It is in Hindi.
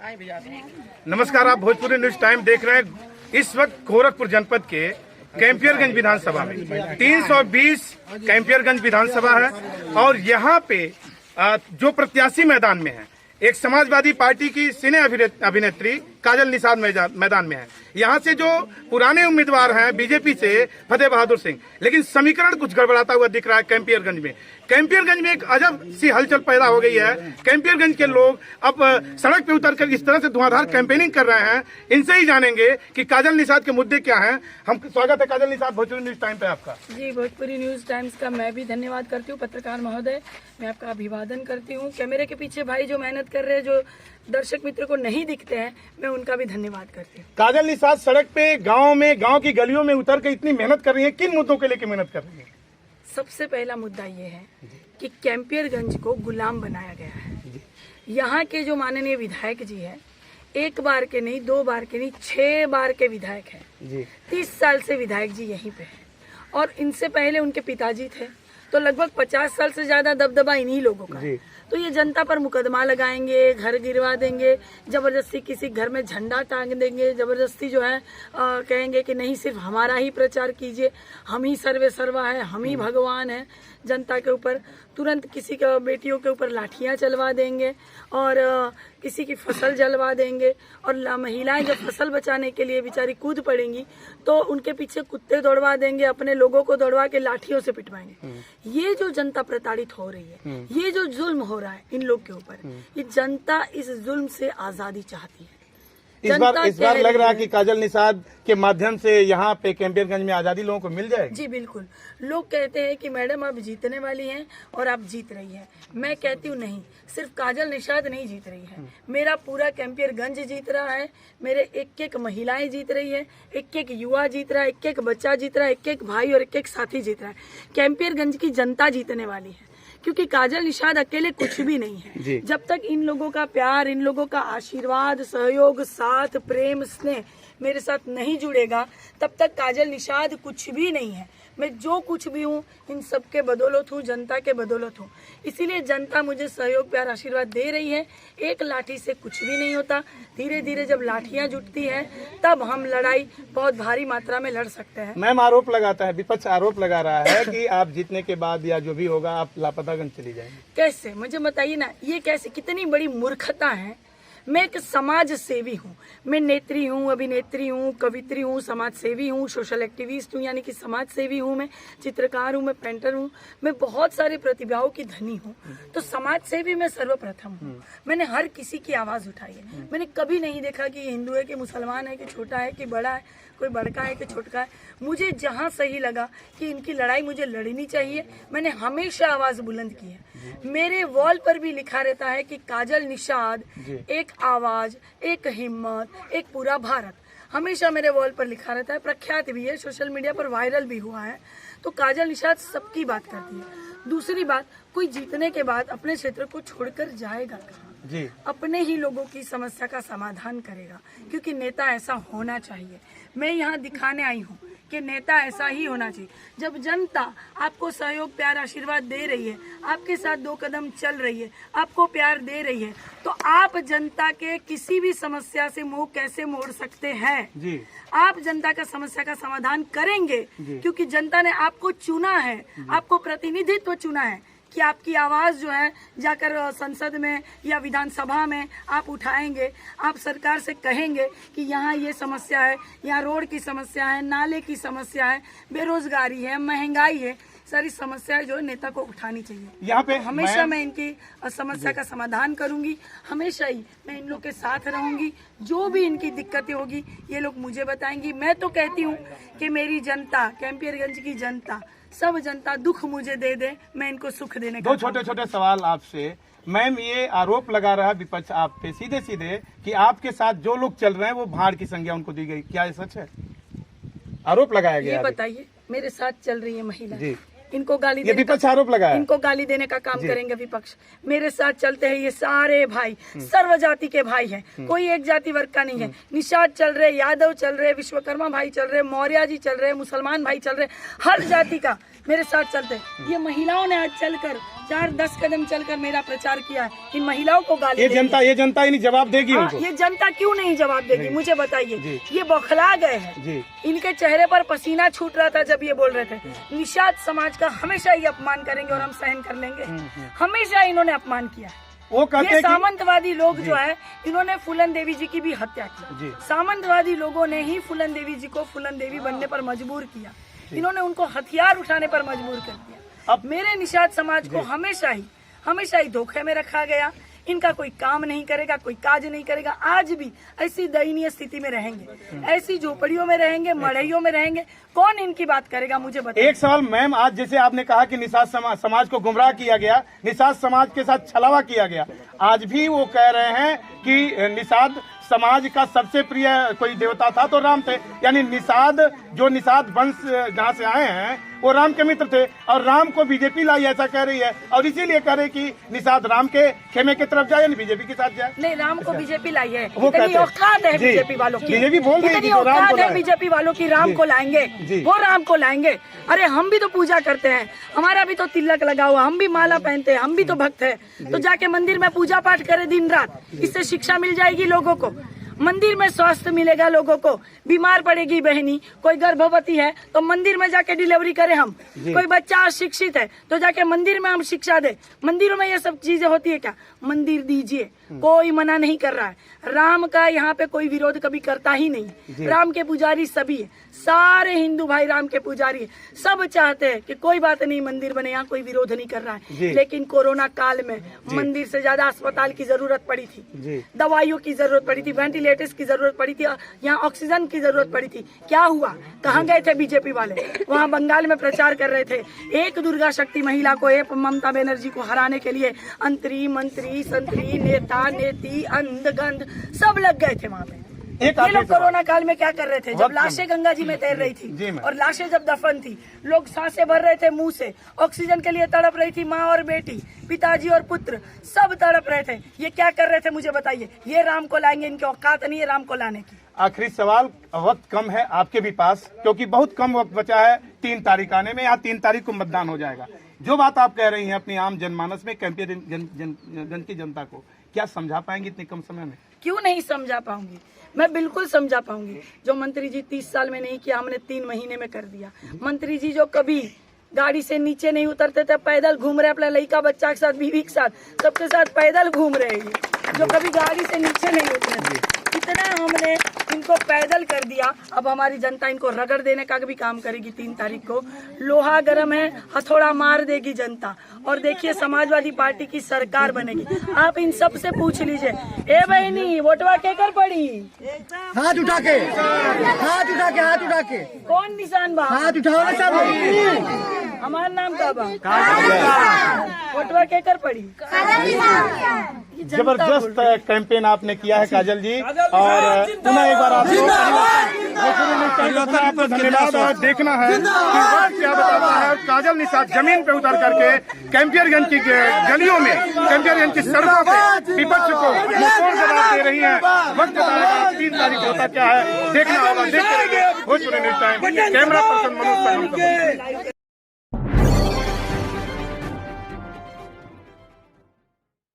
नमस्कार, आप भोजपुरी न्यूज टाइम देख रहे हैं। इस वक्त गोरखपुर जनपद के कैंपियरगंज विधानसभा में 320 कैंपियरगंज विधानसभा है और यहाँ पे जो प्रत्याशी मैदान में है, एक समाजवादी पार्टी की सिने अभिनेत्री काजल निषाद मैदान में है। यहाँ से जो पुराने उम्मीदवार हैं बीजेपी से फतेह बहादुर सिंह, लेकिन समीकरण कुछ गड़बड़ाता हुआ दिख रहा है। कैंपियरगंज में एक अजब सी हलचल पैदा हो गई है। कैंपियरगंज के लोग अब सड़क पे उतरकर इस तरह से धुआंधार कैंपेनिंग कर रहे हैं। इनसे ही जानेंगे कि काजल निषाद के मुद्दे क्या हैं। हम स्वागत है काजल निषाद भोजपुरी न्यूज टाइम पे आपका। जी, भोजपुरी न्यूज टाइम्स का मैं भी धन्यवाद करती हूँ। पत्रकार महोदय, मैं आपका अभिवादन करती हूँ। कैमरे के पीछे भाई जो मेहनत कर रहे हैं, जो दर्शक मित्र को नहीं दिखते हैं, मैं उनका भी धन्यवाद करती हूँ। काजल निषाद सड़क पे गांव की गलियों में उतर के इतनी मेहनत कर रही है, किन मुद्दों के लेकर मेहनत कर रही है? सबसे पहला मुद्दा ये है कि कैंपियरगंज को गुलाम बनाया गया है। यहाँ के जो माननीय विधायक जी है, एक बार के नहीं, 2 बार के नहीं, 6 बार के विधायक हैं। 30 साल से विधायक जी यहीं पे हैं और इनसे पहले उनके पिताजी थे, तो लगभग 50 साल से ज्यादा दबदबा इन्हीं लोगों का है। तो ये जनता पर मुकदमा लगाएंगे, घर गिरवा देंगे, जबरदस्ती किसी घर में झंडा टांग देंगे, जबरदस्ती जो है कहेंगे कि नहीं, सिर्फ हमारा ही प्रचार कीजिए, हम ही सर्वे सर्वा है, हम ही भगवान है। जनता के ऊपर तुरंत किसी के बेटियों के ऊपर लाठियां चलवा देंगे और किसी की फसल जलवा देंगे। और महिलाएं जब फसल बचाने के लिए बेचारी कूद पड़ेंगी तो उनके पीछे कुत्ते दौड़वा देंगे, अपने लोगों को दौड़वा के लाठियों से पिटवाएंगे। ये जो जनता प्रताड़ित हो रही है, ये जो जुल्म हो रहा है इन लोग के ऊपर, ये जनता इस जुल्म से आजादी चाहती है। इस बार लग रहा है कि काजल निषाद के माध्यम से यहाँ पे कैंपियरगंज में आजादी लोगों को मिल जाएगी। जी बिल्कुल। लोग कहते हैं कि मैडम आप जीतने वाली हैं और आप जीत रही हैं। मैं कहती हूँ नहीं, सिर्फ काजल निषाद नहीं जीत रही है, मेरा पूरा कैंपियरगंज जीत रहा है। मेरे एक महिलाएं जीत रही है, एक युवा जीत रहा है, एक बच्चा जीत रहा है, एक भाई और एक साथी जीत रहा है। कैंपियरगंज की जनता जीतने वाली है, क्योंकि काजल निषाद अकेले कुछ भी नहीं है। जब तक इन लोगों का प्यार, इन लोगों का आशीर्वाद, सहयोग, साथ, प्रेम, स्नेह मेरे साथ नहीं जुड़ेगा, तब तक काजल निषाद कुछ भी नहीं है। मैं जो कुछ भी हूँ इन सबके बदौलत हूँ, जनता के बदौलत हूँ। इसीलिए जनता मुझे सहयोग, प्यार, आशीर्वाद दे रही है। एक लाठी से कुछ भी नहीं होता। धीरे धीरे जब लाठियाँ जुटती हैं तब हम लड़ाई बहुत भारी मात्रा में लड़ सकते हैं। मैम, आरोप लगाता है, विपक्ष आरोप लगा रहा है कि आप जीतने के बाद या जो भी होगा आप लापतागंज चली जाएंगे। कैसे, मुझे बताइए ना, ये कैसे, कितनी बड़ी मूर्खता है। मैं एक समाज सेवी हूँ, मैं नेत्री हूँ, अभिनेत्री हूँ, कवित्री हूँ, समाज सेवी हूँ, सोशल एक्टिविस्ट हूँ, यानी कि समाज सेवी हूँ। मैं चित्रकार हूँ, मैं पेंटर हूँ, मैं बहुत सारी प्रतिभाओं की धनी हूँ। तो समाज सेवी मैं सर्वप्रथम हूँ। मैंने हर किसी की आवाज उठाई है। मैंने कभी नहीं देखा कि हिंदू है कि मुसलमान है कि छोटा है कि बड़ा है, कोई बड़का है कि छोटका है। मुझे जहाँ सही लगा कि इनकी लड़ाई मुझे लड़नी चाहिए, मैंने हमेशा आवाज बुलंद की है। मेरे वॉल पर भी लिखा रहता है कि काजल निषाद, एक आवाज, एक हिम्मत, एक पूरा भारत। हमेशा मेरे वॉल पर लिखा रहता है, प्रख्यात भी है, सोशल मीडिया पर वायरल भी हुआ है। तो काजल निषाद सबकी बात करती है। दूसरी बात, कोई जीतने के बाद अपने क्षेत्र को छोड़कर जाएगा कहाँ? जी, अपने ही लोगों की समस्या का समाधान करेगा, क्योंकि नेता ऐसा होना चाहिए। मैं यहाँ दिखाने आई हूँ कि नेता ऐसा ही होना चाहिए। जब जनता आपको सहयोग, प्यार, आशीर्वाद दे रही है, आपके साथ 2 कदम चल रही है, आपको प्यार दे रही है, तो आप जनता के किसी भी समस्या से मुंह कैसे मोड़ सकते हैं? जी, आप जनता का समस्या का समाधान करेंगे, क्योंकि जनता ने आपको चुना है, आपको प्रतिनिधित्व चुना है कि आपकी आवाज जो है जाकर संसद में या विधानसभा में आप उठाएंगे। आप सरकार से कहेंगे कि यहाँ ये समस्या है, यहाँ रोड की समस्या है, नाले की समस्या है, बेरोजगारी है, महंगाई है, सारी समस्याएं जो नेता को उठानी चाहिए। यहाँ पे हमेशा मैं इनकी समस्या का समाधान करूंगी, हमेशा ही मैं इन लोग के साथ रहूंगी। जो भी इनकी दिक्कतें होगी ये लोग मुझे बताएंगी। मैं तो कहती हूँ कि मेरी जनता, कैंपियरगंज की जनता, सब जनता दुख मुझे दे दे, मैं इनको सुख देने का। 2 छोटे-छोटे सवाल आपसे। मैम, ये आरोप लगा रहा है विपक्ष आप पे सीधे सीधे कि आपके साथ जो लोग चल रहे हैं वो भाड़ की संज्ञा उनको दी गई, क्या ये सच है? आरोप लगाया गया। ये बताइए, मेरे साथ चल रही है महिला, इनको गाली ये विपक्ष आरोप लगाया, इनको गाली देने का काम करेंगे विपक्ष। मेरे साथ चलते हैं ये सारे भाई, सर्व जाति के भाई हैं, कोई एक जाति वर्ग का नहीं है। निषाद चल रहे, यादव चल रहे, विश्वकर्मा भाई चल रहे, मौर्य जी चल रहे, मुसलमान भाई चल रहे, हर जाति का मेरे साथ चलते। ये महिलाओं ने आज चलकर 4-10 कदम चलकर मेरा प्रचार किया है। इन महिलाओं को गाली ये देंगे। जनता ही नहीं जवाब देगी हाँ, उनको। ये जनता क्यों नहीं जवाब देगी मुझे बताइए। ये बौखला गए हैं। जी। इनके चेहरे पर पसीना छूट रहा था जब ये बोल रहे थे निषाद समाज का हमेशा ये अपमान करेंगे और हम सहन कर लेंगे। हमेशा इन्होंने अपमान किया। वो कहते ये हैं कि सामंतवादी लोग जो है इन्होंने फूलन देवी जी की भी हत्या जी। की। सामंतवादी लोगों ने ही फूलन देवी जी को फूलन देवी बनने पर मजबूर किया। इन्होंने उनको हथियार उठाने पर मजबूर कर दिया। अब मेरे निषाद समाज को हमेशा ही धोखे में रखा गया। इनका कोई काम नहीं करेगा, कोई काज नहीं करेगा। आज भी ऐसी दयनीय स्थिति में रहेंगे, ऐसी झोपड़ियों में रहेंगे, मढ़इयों में रहेंगे। कौन इनकी बात करेगा मुझे बताइए। एक सवाल मैम, आज जैसे आपने कहा कि निषाद समाज को गुमराह किया गया, निषाद समाज के साथ छलावा किया गया, आज भी वो कह रहे हैं कि निषाद समाज का सबसे प्रिय कोई देवता था तो राम थे। यानी निषाद वंश जहाँ से आए हैं वो राम के मित्र थे और राम को बीजेपी लाई, ऐसा कह रही है। और इसीलिए कह रही कि निषाद राम के खेमे की तरफ जाए यानी बीजेपी के साथ जाए। नहीं, राम को बीजेपी लाई है। वो इतनी औकात है बीजेपी वालों की। बीजेपी बोल रही है कि इतनी जो राम औकात को है लाए। बीजेपी वालों की राम को लाएंगे, वो राम को लाएंगे। अरे हम भी तो पूजा करते हैं, हमारा भी तो तिलक लगा हुआ, हम भी माला पहनते हैं, हम भी तो भक्त है। तो जाके मंदिर में पूजा पाठ करें दिन रात, इससे शिक्षा मिल जाएगी लोगों को। मंदिर में स्वास्थ्य मिलेगा लोगों को। बीमार पड़ेगी बहनी, कोई गर्भवती है तो मंदिर में जाके डिलीवरी करें हम। कोई बच्चा अशिक्षित है तो जाके मंदिर में हम शिक्षा दे। मंदिरों में ये सब चीजें होती है क्या? मंदिर दीजिए, कोई मना नहीं कर रहा है। राम का यहाँ पे कोई विरोध कभी करता ही नहीं। राम के पुजारी सभी है, सारे हिंदू भाई राम के पुजारी है। सब चाहते हैं कि कोई बात नहीं मंदिर बने, यहाँ कोई विरोध नहीं कर रहा है। लेकिन कोरोना काल में मंदिर से ज्यादा अस्पताल की जरूरत पड़ी थी, दवाइयों की जरूरत पड़ी थी, वेंटिलेटर्स की जरूरत पड़ी थी, यहाँ ऑक्सीजन की जरूरत पड़ी थी। क्या हुआ? कहाँ गए थे बीजेपी वाले? वहाँ बंगाल में प्रचार कर रहे थे। एक दुर्गा शक्ति महिला को, एक ममता बनर्जी को हराने के लिए अंतरी मंत्री संतरी नेता नेती अंध गंध सब लग गए थे वहाँ पे। ये लोग कोरोना काल में क्या कर रहे थे? जब लाशें गंगा जी में तैर रही थी और लाशें जब दफन थी, लोग सांसें भर रहे थे मुंह से, ऑक्सीजन के लिए तड़प रही थी माँ और बेटी, पिताजी और पुत्र, सब तड़प रहे थे। ये क्या कर रहे थे मुझे बताइए। ये राम को लाएंगे, इनकी औकात नहीं है राम को लाने की। आखिरी सवाल, वक्त कम है आपके भी पास, क्योंकि बहुत कम वक्त बचा है 3 तारीख आने में। यहाँ 3 तारीख को मतदान हो जाएगा। जो बात आप कह रही हैं अपनी आम जनमानस में, कैंपियर की जनता को क्या समझा पाएंगे इतने कम समय में? क्यों नहीं समझा पाऊंगी, मैं बिल्कुल समझा पाऊंगी। जो मंत्री जी 30 साल में नहीं किया, हमने 3 महीने में कर दिया। मंत्री जी जो कभी गाड़ी से नीचे नहीं उतरते थे, पैदल घूम रहे अपने लड़का बच्चा के साथ, बीवी के साथ, सबके साथ पैदल घूम रहे हैं, जो कभी गाड़ी से नीचे नहीं उतरे थे। इतना हमने इनको पैदल कर दिया। अब हमारी जनता इनको रगड़ देने का भी काम करेगी। 3 तारीख को लोहा गर्म है, हथौड़ा मार देगी जनता। और देखिए समाजवादी पार्टी की सरकार बनेगी। आप इन सब से पूछ लीजिए, ए बहनी वोटवा के कर पड़ी? हाथ उठा के, हाथ उठा के, हाथ उठा के। कौन निशान बा? हाथ उठाओ ना सब। हमार नाम का बा? वोटवा के कर पड़ी? जबरदस्त कैंपेन आपने किया है काजल जी, और पुनः एक बार आपको धन्यवाद। और देखना है कि वक्त क्या बताता है। काजल निषाद जमीन पे उतर करके कैंपियरगंज की गलियों में, कैंपियरगंज की सड़कों पे विपक्ष को मुंहतोड़ जवाब दे रही है। वक्त बताएगा 3 तारीख होता क्या है, देखना होगा। देखते रहिए Bhojpuri news time. Camera person Manoj संगम।